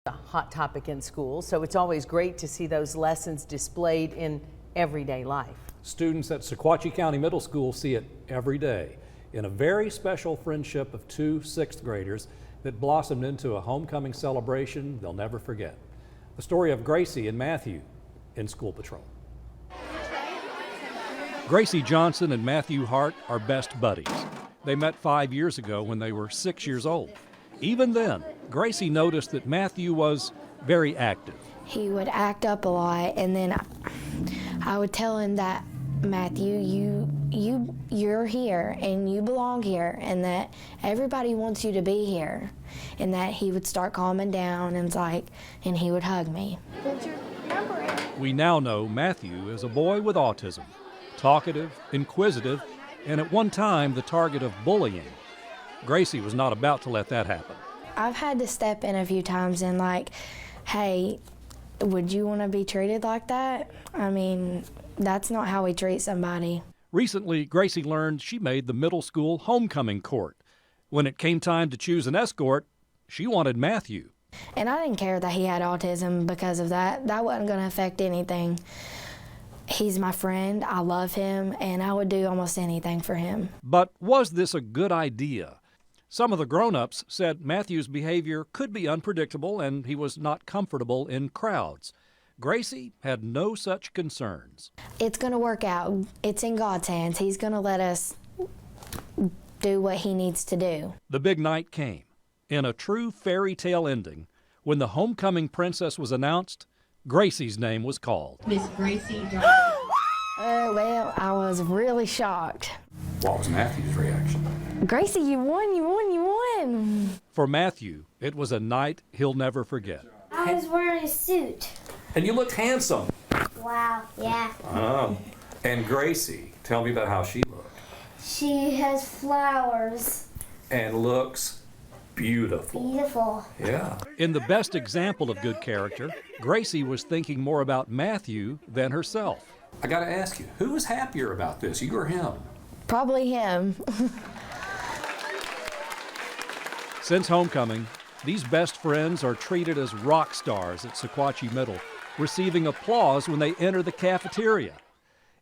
A hot topic in school, so it's always great to see those lessons displayed in everyday life. Students at Sequatchie County Middle School see it every day in a very special friendship of two sixth graders that blossomed into a homecoming celebration they'll never forget. The story of Gracie and Matthew in School Patrol. Gracie Johnson and Matthew Hart are best buddies. They met 5 years ago when they were 6 years old. Even then, Gracie noticed that Matthew was very active. He would act up a lot, and then I would tell him that, Matthew, you're here and you belong here, and that everybody wants you to be here, and that he would start calming down and he would hug me. We now know Matthew is a boy with autism, talkative, inquisitive, and at one time the target of bullying. Gracie was not about to let that happen. I've had to step in a few times and hey, would you want to be treated like that? I mean, that's not how we treat somebody. Recently, Gracie learned she made the middle school homecoming court. When it came time to choose an escort, she wanted Matthew. And I didn't care that he had autism because of that. That wasn't going to affect anything. He's my friend, I love him, and I would do almost anything for him. But was this a good idea? Some of the grown-ups said Matthew's behavior could be unpredictable and he was not comfortable in crowds. Gracie had no such concerns. It's going to work out. It's in God's hands. He's going to let us do what he needs to do. The big night came. In a true fairy tale ending, when the homecoming princess was announced, Gracie's name was called. Miss Gracie Johnson. Well, I was really shocked. What was Matthew's reaction? Gracie, you won, you won, you won. For Matthew, it was a night he'll never forget. I was wearing a suit. And you looked handsome. Wow, yeah. Oh. And Gracie, tell me about how she looked. She has flowers. And looks beautiful. Beautiful. Yeah. In the best example of good character, Gracie was thinking more about Matthew than herself. I gotta ask you, who was happier about this, you or him? Probably him. Since homecoming, these best friends are treated as rock stars at Sequatchie Middle, receiving applause when they enter the cafeteria.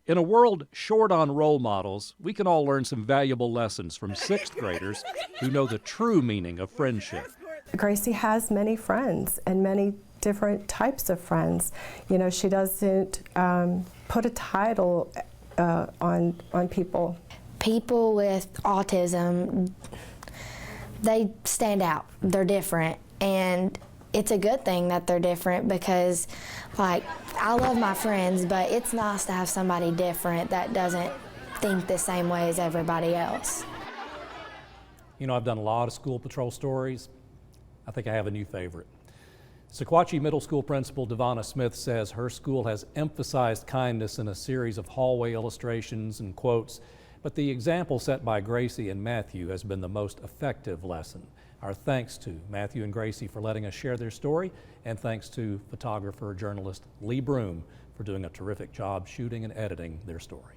In a world short on role models, we can all learn some valuable lessons from sixth graders who know the true meaning of friendship. Gracie has many friends and many different types of friends. You know, she doesn't put a title on people. People with autism, they stand out. They're different, and it's a good thing that they're different because, I love my friends, but it's nice to have somebody different that doesn't think the same way as everybody else. You know, I've done a lot of school patrol stories. I think I have a new favorite. Sequatchie Middle School Principal Devonna Smith says her school has emphasized kindness in a series of hallway illustrations and quotes, but the example set by Gracie and Matthew has been the most effective lesson. Our thanks to Matthew and Gracie for letting us share their story, and thanks to photographer, journalist Lee Broom for doing a terrific job shooting and editing their story.